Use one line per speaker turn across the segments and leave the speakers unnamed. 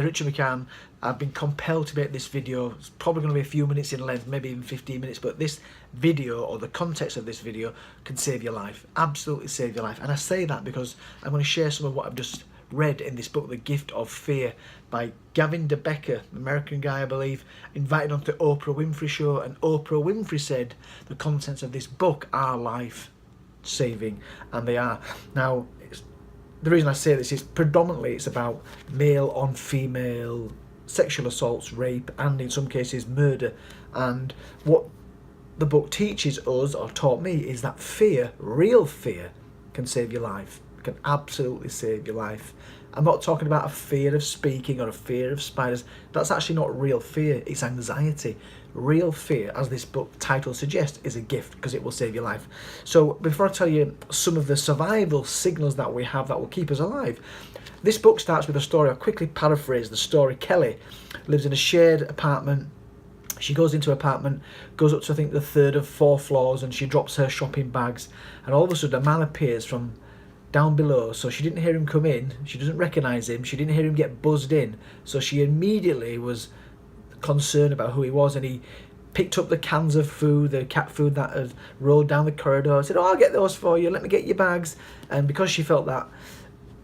the richer we can. I've been compelled to make this video. It's probably going to be a few minutes in length, maybe even 15 minutes, but this video, or the context of this video, can save your life. Absolutely save your life. And I say that because I'm going to share some of what I've just read in this book, The Gift of Fear, by Gavin De Becker, American guy I believe, invited onto the Oprah Winfrey show, and Oprah Winfrey said the contents of this book are life saving, and they are. Now, the reason I say this is predominantly it's about male on female sexual assaults, rape, and in some cases murder. And what the book teaches us, or taught me, is that fear, real fear, can save your life. It can absolutely save your life. I'm not talking about a fear of speaking or a fear of spiders. That's actually not real fear, it's anxiety. Real fear, as this book title suggests, is a gift because it will save your life. So before I tell you some of the survival signals that we have that will keep us alive, this book starts with a story. I'll quickly paraphrase the story. Kelly lives in a shared apartment. She goes into an apartment, goes up to I think the third of 4 floors, and she drops her shopping bags, and all of a sudden a man appears from down below. So she didn't hear him come in, she doesn't recognise him, she didn't hear him get buzzed in, so she immediately was concerned about who he was, and he picked up the cans of food, the cat food that had rolled down the corridor, and said, "Oh, I'll get those for you, let me get your bags." And because she felt that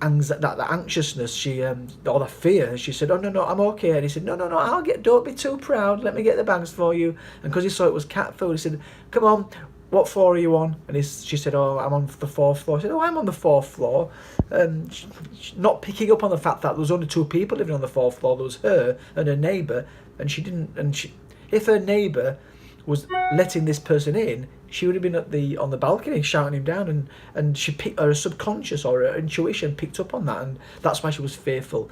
anxiousness, she or the fear, she said, "Oh no, I'm okay." And he said, no, don't be too proud, let me get the bags for you." And because he saw it was cat food, he said, "Come on, what floor are you on?" And she said, "Oh, I'm on the 4th floor." He said, "Oh, I'm on the 4th floor." Not picking up on the fact that there was only 2 people living on the 4th floor. There was her and her neighbour, and if her neighbour was letting this person in, she would have been on the balcony shouting him down, and her subconscious or her intuition picked up on that, and that's why she was fearful.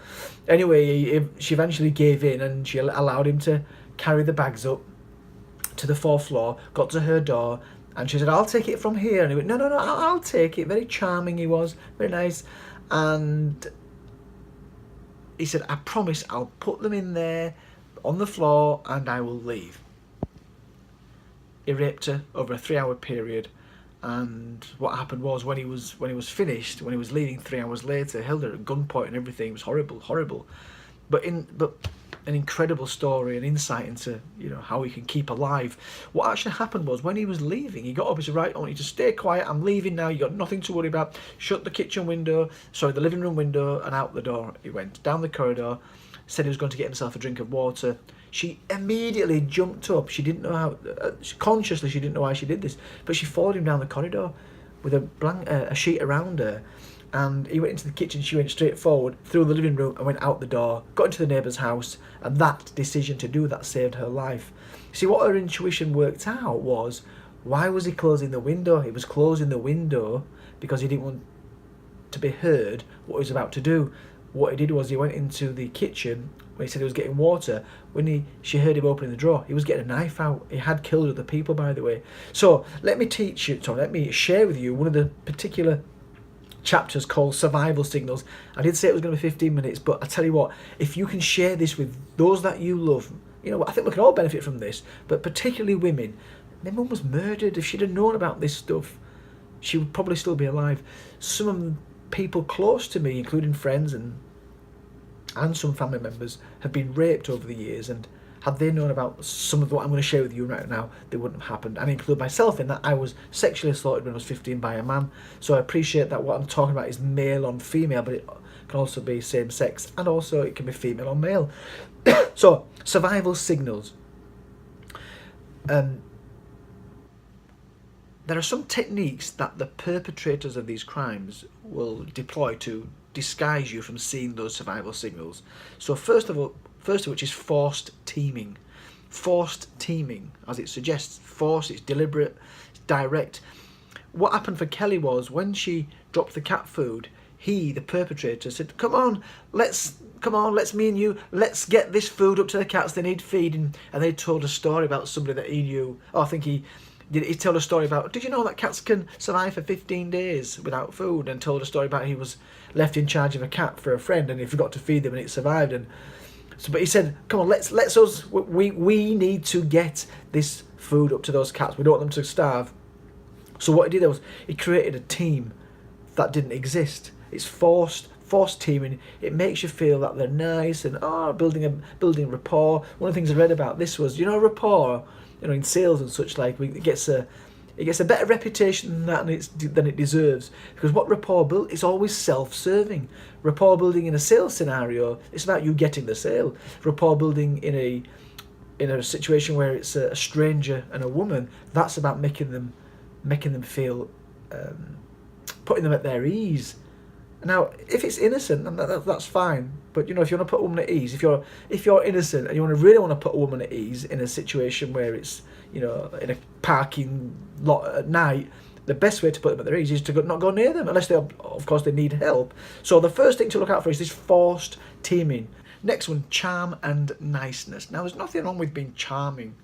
Anyway, she eventually gave in, and she allowed him to carry the bags up to the 4th floor, got to her door, and she said, "I'll take it from here." And he went, no, I'll take it. Very charming he was, very nice. And he said, "I promise I'll put them in there on the floor and I will leave." He raped her over a 3-hour period, and what happened was when he was finished, when he was leaving 3 hours later, held her at gunpoint and everything. It was horrible, but an incredible story, an insight into how we can keep alive. What actually happened was when he was leaving, he got up and said, "Right, I want you to stay quiet, I'm leaving now, you got nothing to worry about." Shut the the living room window, and out the door he went, down the corridor. Said he was going to get himself a drink of water. She immediately jumped up. She didn't know how, consciously she didn't know why she did this, but she followed him down the corridor with a sheet around her. And he went into the kitchen, she went straight forward, through the living room and went out the door, got into the neighbour's house, and that decision to do that saved her life. See, what her intuition worked out was, why was he closing the window? He was closing the window because he didn't want to be heard what he was about to do. What he did was he went into the kitchen when he said he was getting water. When she heard him opening the drawer, he was getting a knife out. He had killed other people, by the way. So let me share with you one of the particular chapters called Survival Signals. I did say it was going to be 15 minutes, but I tell you what, if you can share this with those that you love, I think we can all benefit from this, but particularly women. My mum was murdered. If she'd have known about this stuff, she would probably still be alive. Some of the people close to me, including friends and some family members, have been raped over the years, and had they known about some of what I'm going to share with you right now, they wouldn't have happened. And I include myself in that. I was sexually assaulted when I was 15 by a man, so I appreciate that what I'm talking about is male on female, but it can also be same sex, and also it can be female on male. So, survival signals. There are some techniques that the perpetrators of these crimes will deploy to disguise you from seeing those survival signals. So first of which is forced teaming. Forced teaming, as it suggests. Force, it's deliberate, it's direct. What happened for Kelly was, when she dropped the cat food, the perpetrator, said, come on, let's me and you, let's get this food up to the cats, they need feeding. And they told a story about somebody that he knew. Oh, I think he told a story about, did you know that cats can survive for 15 days without food? And told a story about he was left in charge of a cat for a friend, and he forgot to feed them and it survived. And so, but he said, come on, we need to get this food up to those cats. We don't want them to starve. So what he did was he created a team that didn't exist. It's forced forced teaming, it makes you feel that they're nice and building rapport. One of the things I read about this was, rapport, in sales and such like, it gets a better reputation than that than it deserves, because what rapport build is always self-serving. Rapport building in a sales scenario, it's about you getting the sale. Rapport building in a situation where it's a stranger and a woman, that's about making them feel, putting them at their ease. Now, if it's innocent, that's fine. But if you want to put a woman at ease, if you're innocent and you really want to put a woman at ease in a situation where it's in a parking lot at night, the best way to put them at their ease is to not go near them, unless they need help. So the first thing to look out for is this forced teaming. Next one, charm and niceness. Now, there's nothing wrong with being charming,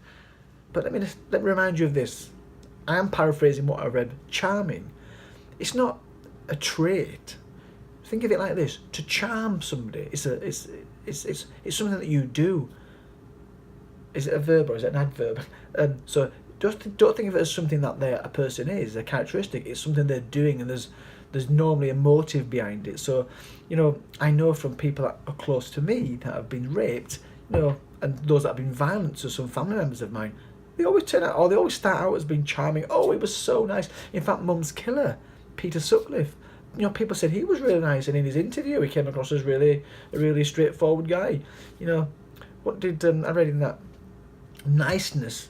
but let me remind you of this. I am paraphrasing what I read. Charming, it's not a trait. Think of it like this: to charm somebody, it's something that you do. Is it a verb or is it an adverb? So don't think of it as something that a person is, a characteristic. It's something they're doing, and there's normally a motive behind it. So, I know from people that are close to me that have been raped, and those that have been violent to some family members of mine, they always start out as being charming. Oh, he was so nice. In fact, Mum's killer, Peter Sutcliffe, people said he was really nice, and in his interview he came across as a really straightforward guy. What did I read in that? Niceness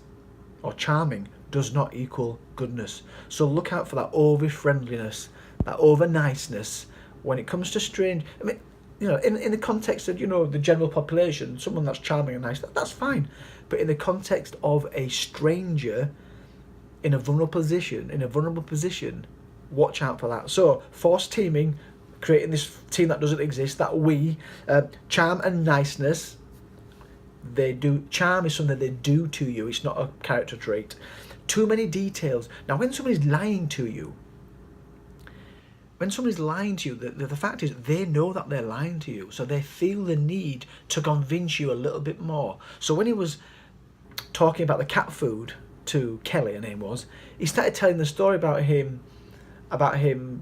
or charming does not equal goodness. So look out for that over friendliness, that over niceness when it comes to strange. I mean, in the context of the general population, someone that's charming and nice, that's fine. But in the context of a stranger in a vulnerable position, watch out for that. So forced teaming, creating this team that doesn't exist, that charm and niceness. Charm is something they do to you. It's not a character trait. Too many details. Now, when somebody's lying to you, the fact is they know that they're lying to you, so they feel the need to convince you a little bit more. So when he was talking about the cat food to Kelly, her name was, he started telling the story about him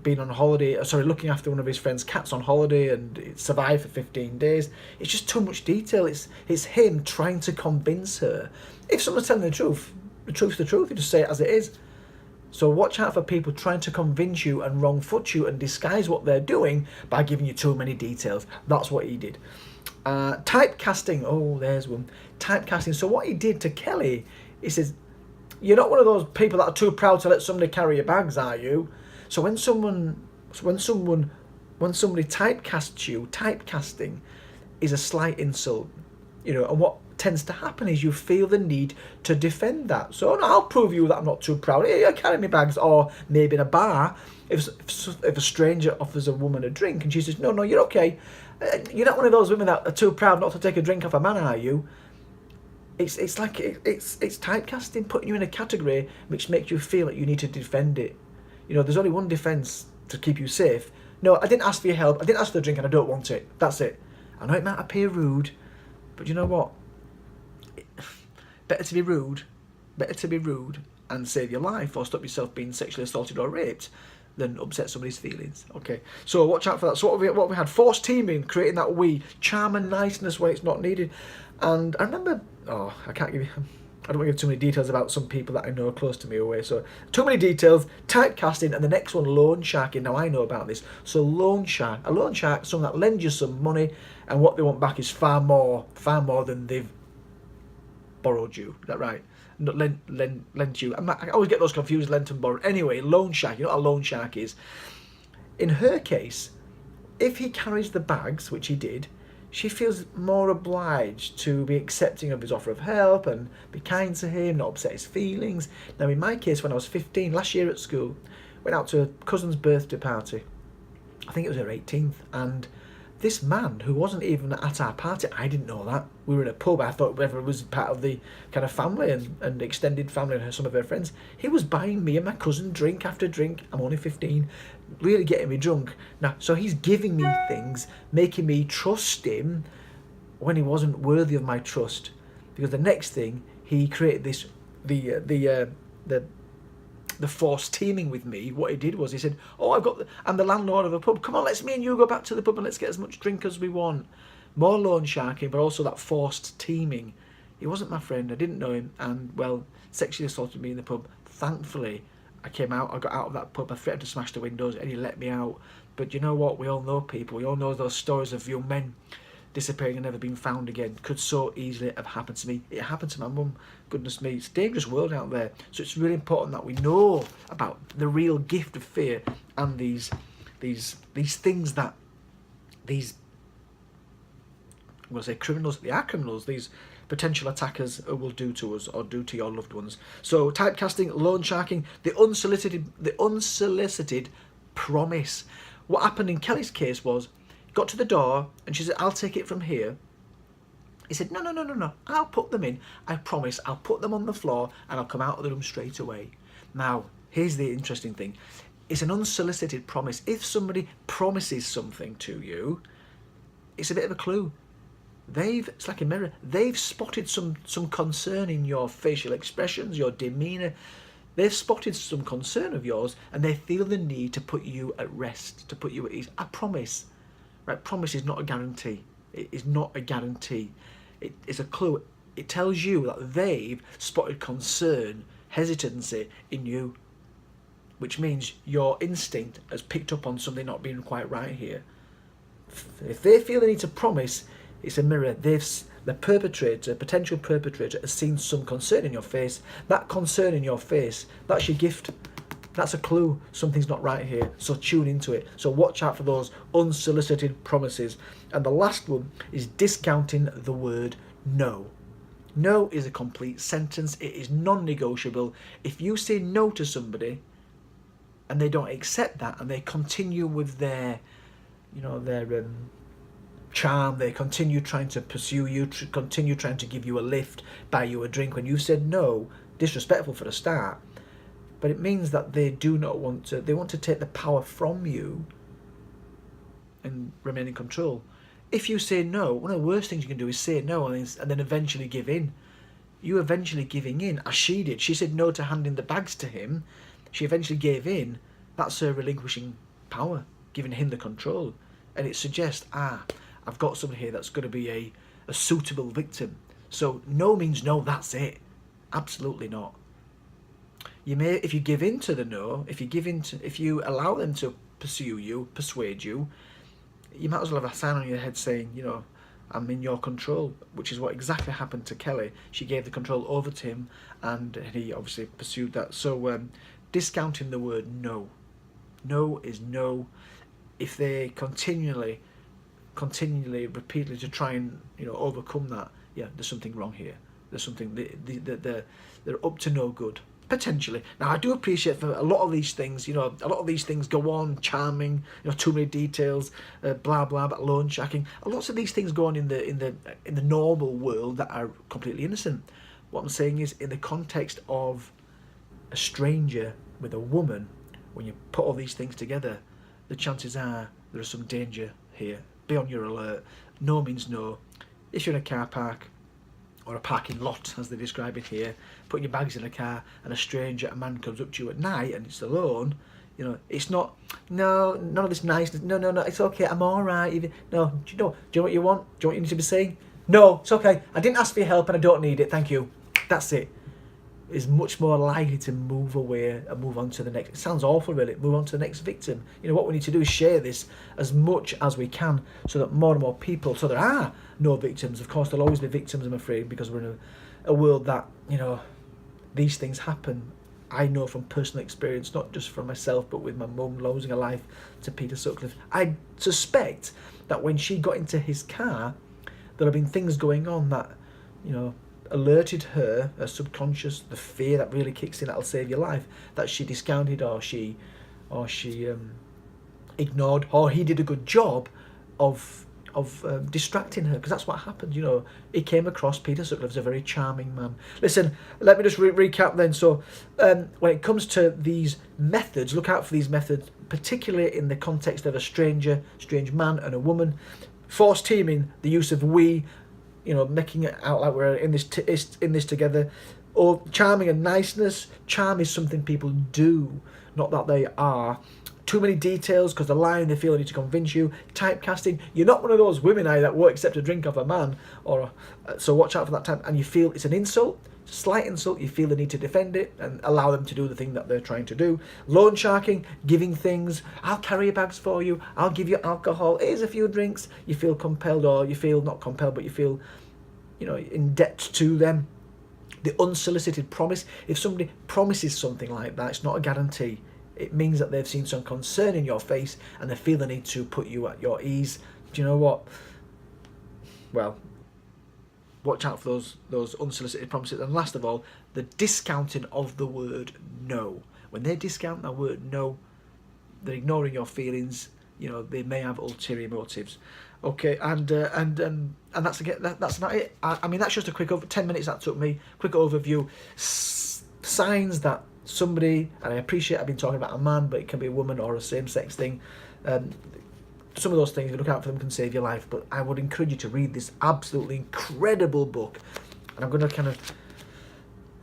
being on holiday, looking after one of his friend's cats on holiday, and it survived for 15 days. It's just too much detail. It's him trying to convince her. If someone's telling the truth's the truth. You just say it as it is. So watch out for people trying to convince you and wrong-foot you and disguise what they're doing by giving you too many details. That's what he did. Typecasting. Oh, there's one. Typecasting. So what he did to Kelly, he says, "You're not one of those people that are too proud to let somebody carry your bags, are you?" So when somebody typecasts you, typecasting is a slight insult, and what tends to happen is you feel the need to defend that. So I'll prove you that I'm not too proud. Hey, I carry my bags. Or maybe in a bar, if a stranger offers a woman a drink and she says, no, you're okay. You're not one of those women that are too proud not to take a drink off a man, are you? It's typecasting, putting you in a category which makes you feel like you need to defend it. There's only one defence to keep you safe. No, I didn't ask for your help. I didn't ask for the drink and I don't want it. That's it. I know it might appear rude, but you know what? Better to be rude and save your life or stop yourself being sexually assaulted or raped than upset somebody's feelings. Okay, so watch out for that. So what we had? Forced teaming, creating that charm and niceness when it's not needed. And I remember, I don't want to give too many details about some people that I know close to me away. So too many details. Typecasting, and the next one, loansharking. Now I know about this. So a loan shark, someone that lends you some money, and what they want back is far more than they've borrowed you. Is that right? Not lent you. I always get those confused, lent and borrowed. Anyway, loan shark. You know what a loan shark is? In her case, if he carries the bags, which he did, she feels more obliged to be accepting of his offer of help and be kind to him, not upset his feelings. Now, in my case, when I was 15, last year at school, went out to a cousin's birthday party. I think it was her 18th, and this man, who wasn't even at our party, I didn't know that. We were in a pub. I thought everyone was part of the kind of family and extended family and some of her friends. He was buying me and my cousin drink after drink. I'm only 15, really getting me drunk. Now, so he's giving me things, making me trust him when he wasn't worthy of my trust. Because the next thing, he created this, the forced teaming with me, what he did was he said, oh, I'm the landlord of a pub. Come on, let's me and you go back to the pub and let's get as much drink as we want. More loan sharking, but also that forced teaming. He wasn't my friend. I didn't know him, and well, sexually assaulted me in the pub. Thankfully, I got out of that pub. I threatened to smash the windows, and he let me out. But you know what? We all know people. We all know those stories of young men disappearing and never being found again. Could so easily have happened to me. It happened to my mum. Goodness me, it's a dangerous world out there. So it's really important that we know about the real gift of fear and these things that these, I'm going to say criminals. They are criminals. These potential attackers will do to us or do to your loved ones. So typecasting, loan sharking, the unsolicited promise. What happened in Kelly's case was, got to the door and she said, I'll take it from here. He said, no, I'll put them in. I promise, I'll put them on the floor and I'll come out of the room straight away. Now, here's the interesting thing. It's an unsolicited promise. If somebody promises something to you, it's a bit of a clue. It's like a mirror. They've spotted some concern in your facial expressions, your demeanour. They've spotted some concern of yours and they feel the need to put you at rest, to put you at ease. I promise. Right, promise is not a guarantee. It is not a guarantee. It's a clue. It tells you that they've spotted concern, hesitancy in you, which means your instinct has picked up on something not being quite right here. If they feel the need to promise, it's a mirror. The perpetrator, potential perpetrator, has seen some concern in your face. That concern in your face, that's your gift. That's a clue. Something's not right here. So tune into it. So watch out for those unsolicited promises. And the last one is discounting the word no. No is a complete sentence. It is non-negotiable. If you say no to somebody and they don't accept that and they continue with their charm, they continue trying to pursue you, continue trying to give you a lift, buy you a drink when you said no, disrespectful for the start, but it means that they do not want to, they want to take the power from you and remain in control. If you say no, one of the worst things you can do is say no and then eventually give in. You eventually giving in, as she did. She said no to handing the bags to him. She eventually gave in. That's her relinquishing power, giving him the control. And it suggests, I've got someone here that's going to be a suitable victim. So no means no, that's it. Absolutely not. You may, if you give in to the no, if you allow them to pursue you, persuade you, you might as well have a sign on your head saying, I'm in your control, which is what exactly happened to Kelly. She gave the control over to him and he obviously pursued that. So discounting the word no. No is no. If they continually, repeatedly to try and overcome that, there's something wrong here. There's something, they're up to no good. Potentially. Now, I do appreciate for a lot of these things, a lot of these things go on, charming, too many details, blah blah, about loan sharking. Lots of these things go on in the normal world that are completely innocent. What I'm saying is, in the context of a stranger with a woman, when you put all these things together, the chances are there is some danger here. Be on your alert. No means no. If you're in a car park, or a parking lot, as they describe it here, putting your bags in a car, and a man comes up to you at night, and it's alone, it's not, no, none of this niceness, no, it's okay, I'm alright, no, do you know what you want? Do you know what you need to be saying? No, it's okay, I didn't ask for your help, and I don't need it, thank you. That's it. Is much more likely to move away and move on to the next. It sounds awful, really. Move on to the next victim. What we need to do is share this as much as we can, so that more and more people. So there are no victims. Of course, there'll always be victims. I'm afraid, because we're in a world that these things happen. I know from personal experience, not just from myself, but with my mum losing her life to Peter Sutcliffe. I suspect that when she got into his car, there'll have been things going on that alerted her subconscious, the fear that really kicks in, that'll save your life, that she discounted or she ignored, or he did a good job of distracting her, because that's what happened. He came across, Peter Sutcliffe, as a very charming man. Listen, let me just recap then. So when it comes to these methods, look out for these methods, particularly in the context of a strange man and a woman. Forced teaming, the use of we, you know, making it out like we're in this together. Or charming and niceness. Charm is something people do, not that they are. Too many details because they're lying, they feel they need to convince you. Typecasting, you're not one of those women that won't accept a drink off a man, or so watch out for that type. And you feel it's an insult, slight insult, you feel the need to defend it and allow them to do the thing that they're trying to do. Loansharking, giving things. I'll carry your bags for you, I'll give you alcohol, here's a few drinks. You feel compelled, or you feel not compelled, but you feel, you know, in debt to them. The unsolicited promise, if somebody promises something like that, it's not a guarantee. It means that they've seen some concern in your face and they feel the need to put you at your ease. Do you know what? Well, watch out for those unsolicited promises. And last of all, the discounting of the word no. When they discount that word no, they're ignoring your feelings. You know, they may have ulterior motives. Okay, and that's again, that's not it. I mean, that's just a quick 10 minutes that took me. Quick overview. Signs that somebody, and I appreciate I've been talking about a man, but it can be a woman or a same-sex thing. Some of those things, if you look out for them, can save your life. But I would encourage you to read this absolutely incredible book. And I'm going to kind of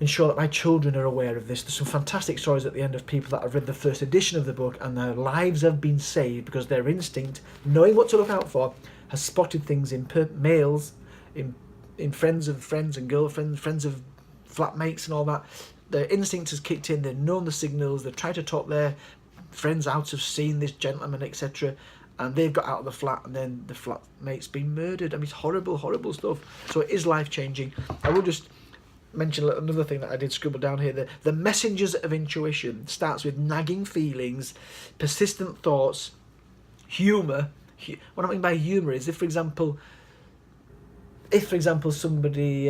ensure that my children are aware of this. There's some fantastic stories at the end of people that have read the first edition of the book and their lives have been saved because their instinct, knowing what to look out for, has spotted things in males, in friends of friends and girlfriends, friends of flatmates and all that. Their instinct has kicked in, they've known the signals, they've tried to talk their friends out of seeing this gentleman, etc. And they've got out of the flat and then the flatmate's been murdered. I mean, it's horrible, horrible stuff. So it is life-changing. I will just mention another thing that I did scribble down here. The messengers of intuition starts with nagging feelings, persistent thoughts, humour. What I mean by humour is if, for example, somebody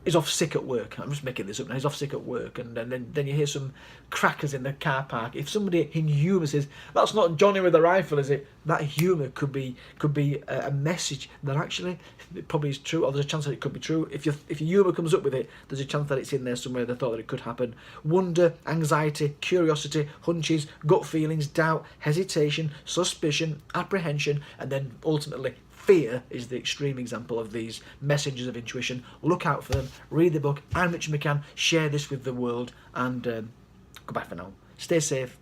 is off sick at work. I'm just making this up now. He's off sick at work, and then you hear some crackers in the car park. If somebody in humour says, "That's not Johnny with a rifle, is it?" That humour could be a message that actually it probably is true, or there's a chance that it could be true. If your humour comes up with it, there's a chance that it's in there somewhere. They thought that it could happen. Wonder, anxiety, curiosity, hunches, gut feelings, doubt, hesitation, suspicion, apprehension, and then ultimately fear is the extreme example of these messengers of intuition. Look out for them. Read the book. I'm Richard McCann. Share this with the world. And goodbye for now. Stay safe.